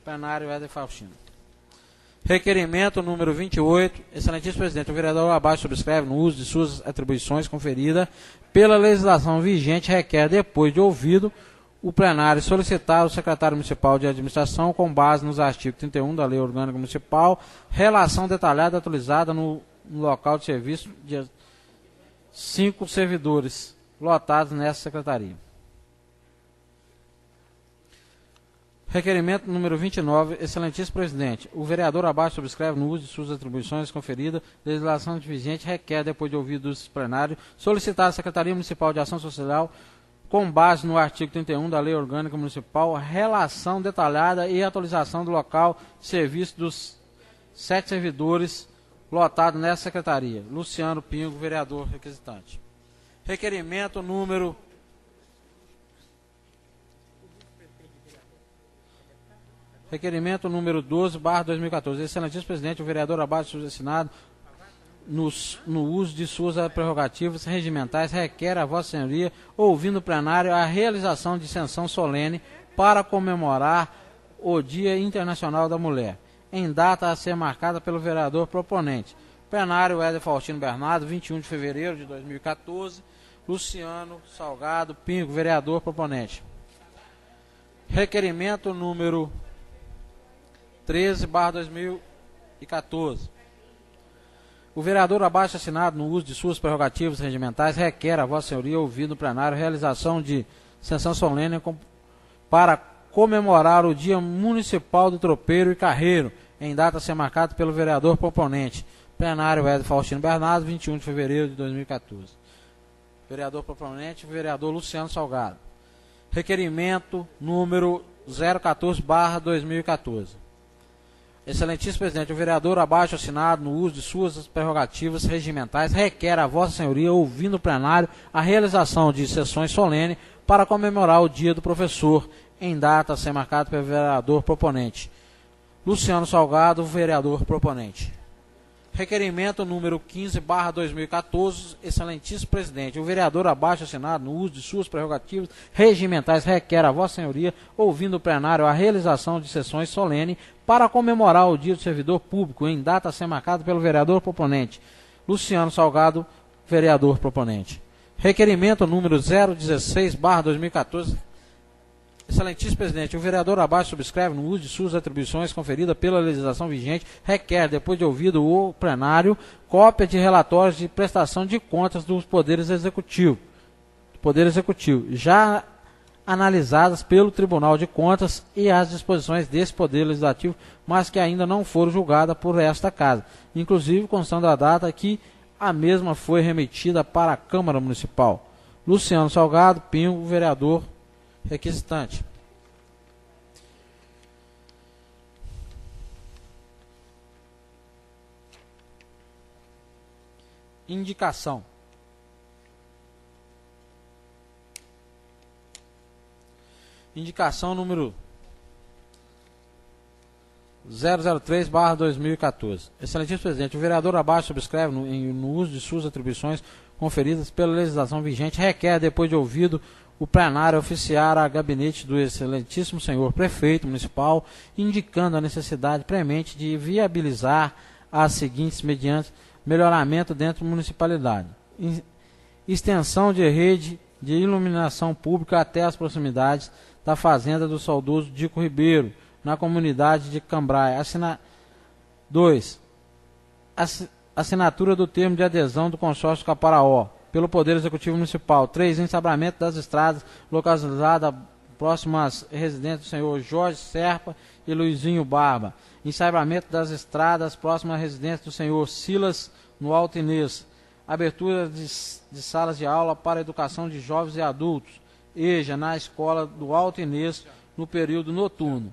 Plenário Éden Faustino. Requerimento número 28. Excelentíssimo presidente, o vereador abaixo subscreve no uso de suas atribuições conferida pela legislação vigente, requer, depois de ouvido o plenário, solicitar ao secretário municipal de administração, com base nos artigos 31 da Lei Orgânica Municipal, relação detalhada e atualizada no local de serviço de 5 servidores lotados nessa secretaria. Requerimento número 29, excelentíssimo presidente, o vereador abaixo subscreve no uso de suas atribuições conferida, legislação vigente, requer, depois de ouvido os plenários, solicitar à Secretaria Municipal de Ação Social, com base no artigo 31 da Lei Orgânica Municipal, relação detalhada e atualização do local de serviço dos 7 servidores lotados nessa secretaria. Luciano Pingo, vereador requisitante. Requerimento número 12/2014. Excelentíssimo presidente, o vereador abaixo assinado, no uso de suas prerrogativas regimentais, requer a vossa senhoria, ouvindo o plenário, a realização de sessão solene para comemorar o Dia Internacional da Mulher, em data a ser marcada pelo vereador proponente. Plenário Éden Faustino Bernardo, 21 de fevereiro de 2014. Luciano Salgado Pingo, vereador proponente. Requerimento número 13/2014. O vereador abaixo assinado, no uso de suas prerrogativas regimentais, requer a Vossa Senhoria ouvir no plenário a realização de sessão solene para comemorar o Dia Municipal do Tropeiro e Carreiro, em data a ser marcada pelo vereador proponente. Plenário Hélio Faustino Bernardo, 21 de fevereiro de 2014. Vereador proponente, vereador Luciano Salgado. Requerimento número 014/2014. Excelentíssimo presidente, o vereador abaixo assinado, no uso de suas prerrogativas regimentais, requer a Vossa Senhoria ouvir no plenário a realização de sessões solenes para comemorar o Dia do Professor, em data a ser marcada pelo vereador proponente. Luciano Salgado, vereador proponente. Requerimento número 15/2014, excelentíssimo presidente, o vereador abaixo assinado, no uso de suas prerrogativas regimentais, requer a Vossa Senhoria, ouvindo o plenário, a realização de sessões solenes para comemorar o Dia do Servidor Público, em data a ser marcada pelo vereador proponente. Luciano Salgado, vereador proponente. Requerimento número 016/2014, excelentíssimo presidente, o vereador abaixo subscreve, no uso de suas atribuições conferidas pela legislação vigente, requer, depois de ouvido o plenário, cópia de relatórios de prestação de contas dos poderes executivos, já analisadas pelo Tribunal de Contas e as disposições desse Poder Legislativo, mas que ainda não foram julgadas por esta Casa, inclusive constando a data que a mesma foi remetida para a Câmara Municipal. Luciano Salgado Pinho, vereador requisitante. Indicação. Indicação número 003/2014. Excelentíssimo presidente, o vereador abaixo subscreve, no uso de suas atribuições conferidas pela legislação vigente, requer, depois de ouvido o plenário, oficiar a gabinete do excelentíssimo senhor prefeito municipal, indicando a necessidade premente de viabilizar as seguintes mediante melhoramento dentro da municipalidade: extensão de rede de iluminação pública até as proximidades da fazenda do saudoso Dico Ribeiro, na comunidade de Cambraia. 2. Assinatura do termo de adesão do consórcio Caparaó pelo Poder Executivo Municipal. 3. Ensabramento das estradas localizadas próximas às residências do senhor Jorge Serpa e Luizinho Barba. Ensabramento das estradas próximas à residência do senhor Silas no Alto Inês. Abertura de salas de aula para a educação de jovens e adultos, EJA, na escola do Alto Inês, no período noturno.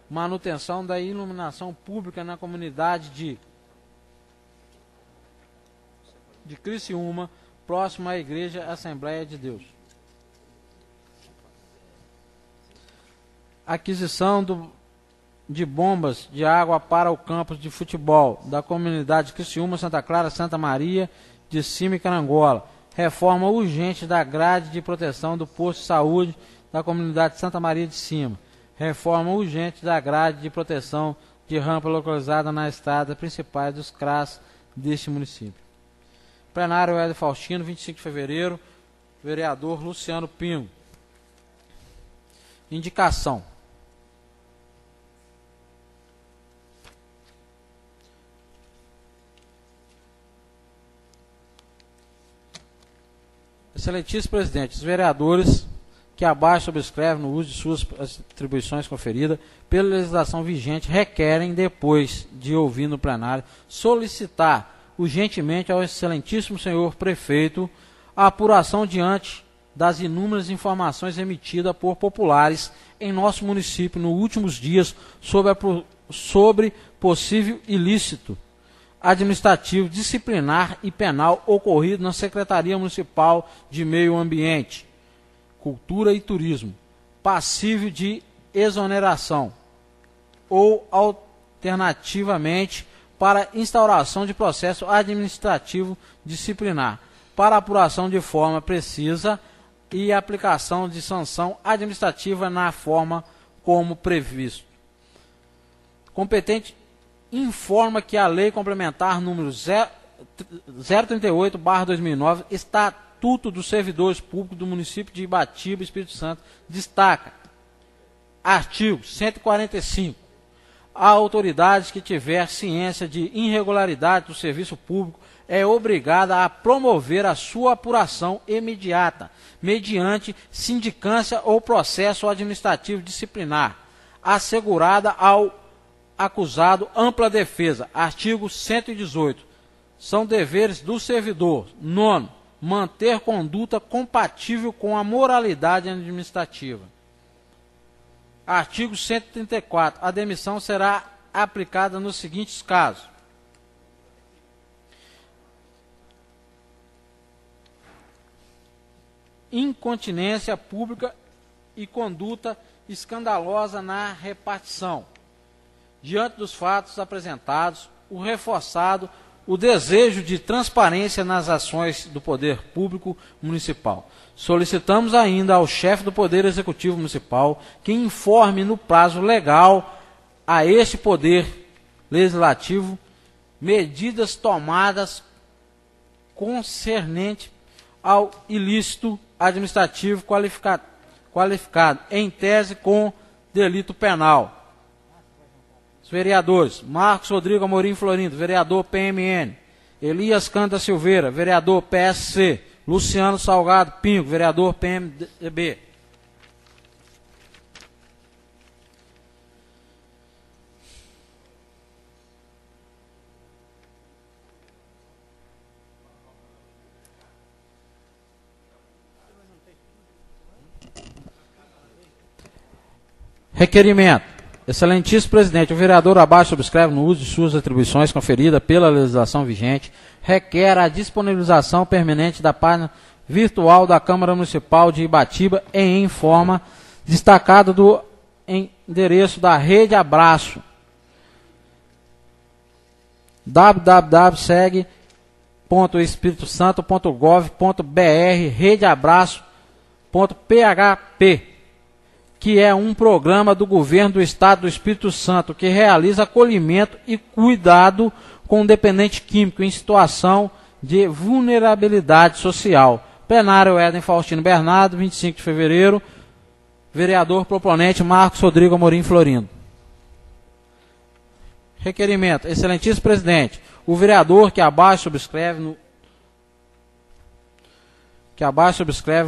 Manutenção da iluminação pública na comunidade de Criciúma, próximo à Igreja Assembleia de Deus. Aquisição de bombas de água para o campus de futebol da comunidade de Criciúma, Santa Clara, Santa Maria de Cima e Carangola. Reforma urgente da grade de proteção do posto de saúde da comunidade de Santa Maria de Cima. Reforma urgente da grade de proteção de rampa localizada na estrada principal dos CRAS deste município. Plenário Hélio Faustino, 25 de fevereiro, vereador Luciano Pingo. Indicação. Excelentíssimo presidente, os vereadores que abaixo subscrevem, no uso de suas atribuições conferidas pela legislação vigente, requerem, depois de ouvir no plenário, solicitar urgentemente ao excelentíssimo senhor prefeito a apuração diante das inúmeras informações emitidas por populares em nosso município nos últimos dias sobre possível ilícito administrativo, disciplinar e penal ocorrido na Secretaria Municipal de Meio Ambiente, Cultura e Turismo, passível de exoneração ou, alternativamente, para instauração de processo administrativo disciplinar, para apuração de forma precisa e aplicação de sanção administrativa na forma como previsto. Competente informa que a Lei Complementar número 038/2009 está Estatuto dos Servidores Públicos do município de Ibatiba, Espírito Santo, destaca, artigo 145, a autoridade que tiver ciência de irregularidade do serviço público é obrigada a promover a sua apuração imediata, mediante sindicância ou processo administrativo disciplinar, assegurada ao acusado ampla defesa. Artigo 118. São deveres do servidor. 9. Manter conduta compatível com a moralidade administrativa. Artigo 134. A demissão será aplicada nos seguintes casos: incontinência pública e conduta escandalosa na repartição. Diante dos fatos apresentados, o reforçado o desejo de transparência nas ações do poder público municipal. Solicitamos ainda ao chefe do Poder Executivo Municipal que informe no prazo legal a este Poder Legislativo medidas tomadas concernente ao ilícito administrativo qualificado em tese com delito penal. Os vereadores: Marcos Rodrigo Amorim Florindo, vereador PMN. Elias Canta Silveira, vereador PSC. Luciano Salgado Pinho, vereador PMDB. Requerimento. Excelentíssimo presidente, o vereador abaixo subscreve no uso de suas atribuições conferida pela legislação vigente, requer a disponibilização permanente da página virtual da Câmara Municipal de Ibatiba em forma destacado do endereço da Rede Abraço www.espiritosanto.gov.br redeabraço.php, que é um programa do governo do Estado do Espírito Santo que realiza acolhimento e cuidado com o dependente químico em situação de vulnerabilidade social. Plenário Éden Faustino Bernardo, 25 de fevereiro. Vereador proponente Marcos Rodrigo Amorim Florindo. Requerimento. Excelentíssimo presidente, o vereador que abaixo subscreve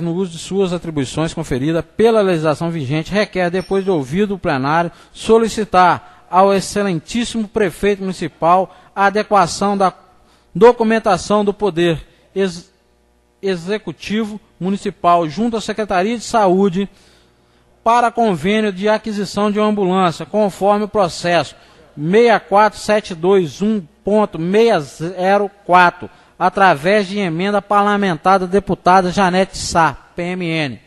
no uso de suas atribuições conferidas pela legislação vigente, requer, depois de ouvido o plenário, solicitar ao excelentíssimo prefeito municipal a adequação da documentação do Poder Executivo Municipal junto à Secretaria de Saúde para convênio de aquisição de uma ambulância, conforme o processo 64721.604, através de emenda parlamentar da deputada Janete Sá, PMN.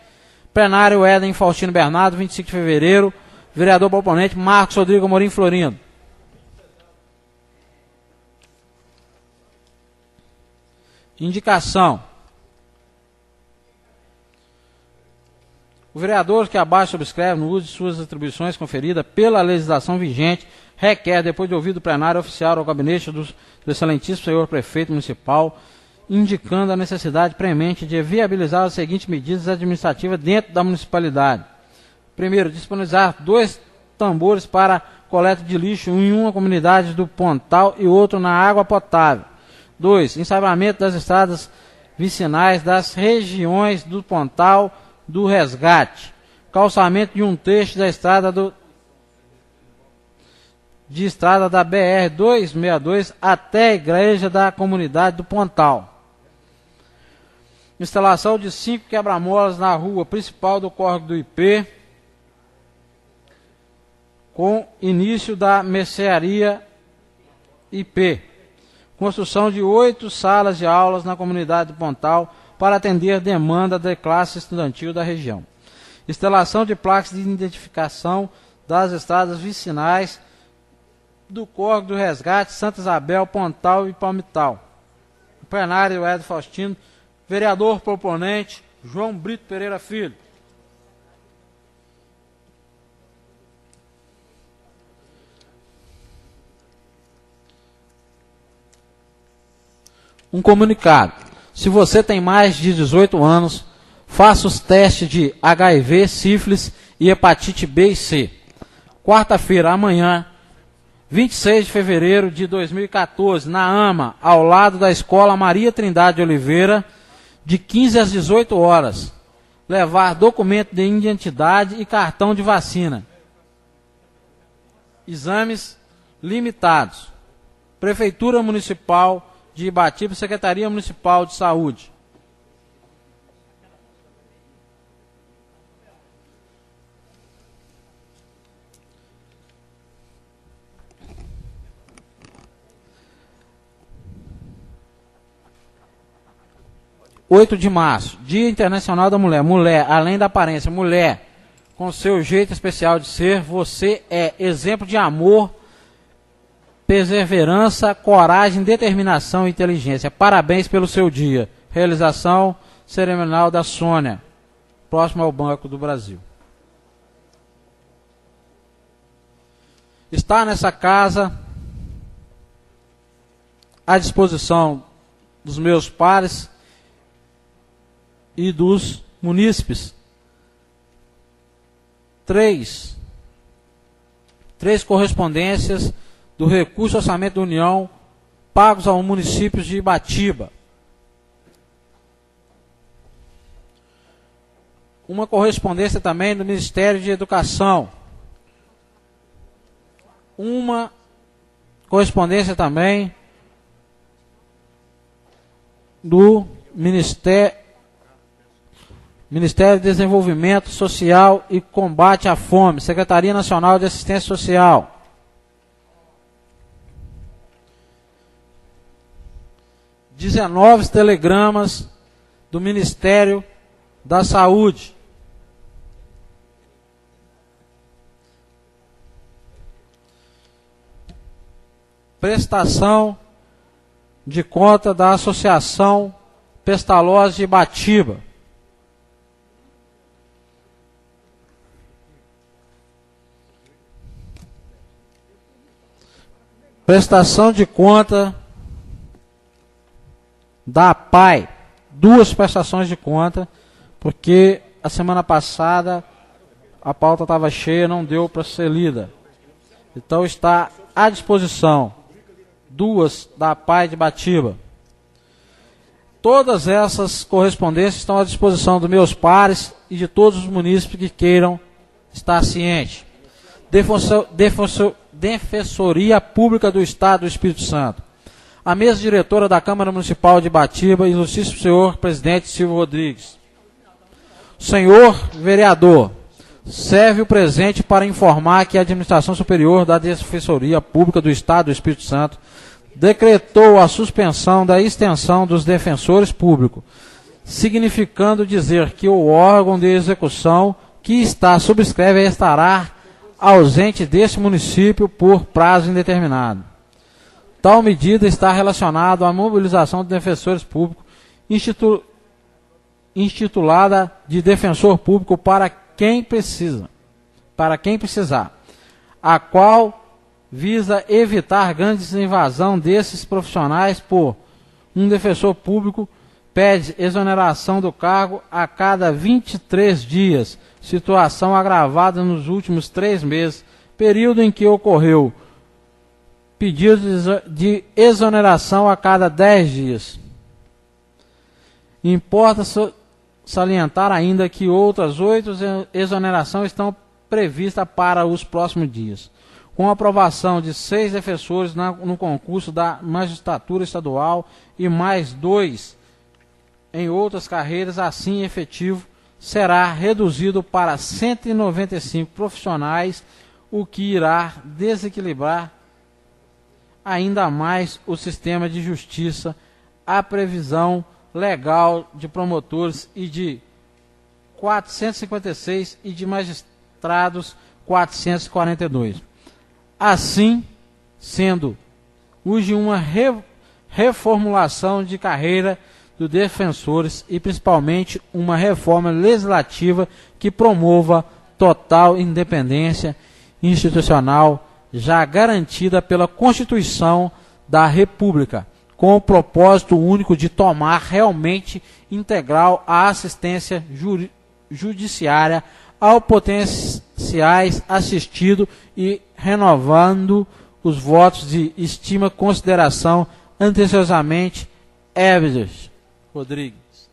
Plenário Éden Faustino Bernardo, 25 de fevereiro. Vereador proponente Marcos Rodrigo Amorim Florindo. Indicação. O vereador que abaixo subscreve no uso de suas atribuições conferidas pela legislação vigente requer, depois de ouvido o plenário oficial ao gabinete do excelentíssimo senhor prefeito municipal, indicando a necessidade premente de viabilizar as seguintes medidas administrativas dentro da municipalidade. Primeiro, disponibilizar 2 tambores para coleta de lixo em uma comunidade do Pontal e outro na água potável. 2. Ensabamento das estradas vicinais das regiões do Pontal do Resgate. Calçamento de um trecho da estrada da BR-262 até a igreja da comunidade do Pontal. Instalação de 5 quebra-molas na rua principal do córrego do IP, com início da mercearia IP. Construção de 8 salas de aulas na comunidade do Pontal para atender a demanda da classe estudantil da região. Instalação de placas de identificação das estradas vicinais do Córrego do Resgate, Santa Isabel, Pontal e Palmital. Plenário Éden Faustino. Vereador proponente João Brito Pereira Filho. Um comunicado. Se você tem mais de 18 anos, faça os testes de HIV, sífilis e hepatite B e C. Quarta-feira, amanhã, 26 de fevereiro de 2014, na AMA, ao lado da Escola Maria Trindade de Oliveira, de 15 às 18 horas. Levar documento de identidade e cartão de vacina. Exames limitados. Prefeitura Municipal de Ibatiba, Secretaria Municipal de Saúde. (8 de março), Dia Internacional da Mulher. Mulher, além da aparência, mulher, com seu jeito especial de ser, você é exemplo de amor, perseverança, coragem, determinação e inteligência. Parabéns pelo seu dia. Realização cerimonial da Sônia, próximo ao Banco do Brasil. Está nessa casa à disposição dos meus pares e dos munícipes três correspondências do recurso orçamento da União pagos aos municípios de Ibatiba. Uma correspondência também do Ministério de Educação. Uma correspondência também do Ministério de Desenvolvimento Social e Combate à Fome, Secretaria Nacional de Assistência Social. (19 telegramas do Ministério da Saúde. Prestação de conta da Associação Pestalozzi de Ibatiba. Prestação de conta da APAI. 2 prestações de conta, porque a semana passada a pauta estava cheia, não deu para ser lida. Então está à disposição 2 da APAI de Ibatiba. Todas essas correspondências estão à disposição dos meus pares e de todos os munícipes que queiram estar cientes. Defensoria Pública do Estado do Espírito Santo. A mesa diretora da Câmara Municipal de Ibatiba, Ilustríssimo Senhor Presidente Silvio Rodrigues. Senhor Vereador, serve o presente para informar que a Administração Superior da Defensoria Pública do Estado do Espírito Santo decretou a suspensão da extensão dos defensores públicos, significando dizer que o órgão de execução que está subscreve estará ausente deste município por prazo indeterminado. Tal medida está relacionada à mobilização de defensores públicos intitulada de defensor público para quem precisar, a qual visa evitar grande invasão desses profissionais por um defensor público pede exoneração do cargo a cada 23 dias, situação agravada nos últimos 3 meses, período em que ocorreu pedido de exoneração a cada 10 dias. Importa salientar ainda que outras 8 exonerações estão previstas para os próximos dias. Com a aprovação de 6 defensores no concurso da magistratura estadual e mais 2 em outras carreiras, assim efetivo, será reduzido para 195 profissionais, o que irá desequilibrar ainda mais o sistema de justiça, a previsão legal de promotores e de 456 e de magistrados 442. Assim, sendo, urge uma reformulação de carreira dos defensores e principalmente uma reforma legislativa que promova total independência institucional já garantida pela Constituição da República, com o propósito único de tomar realmente integral a assistência judiciária ao potenciais assistido e renovando os votos de estima e consideração anteriormente Everest Rodrigues.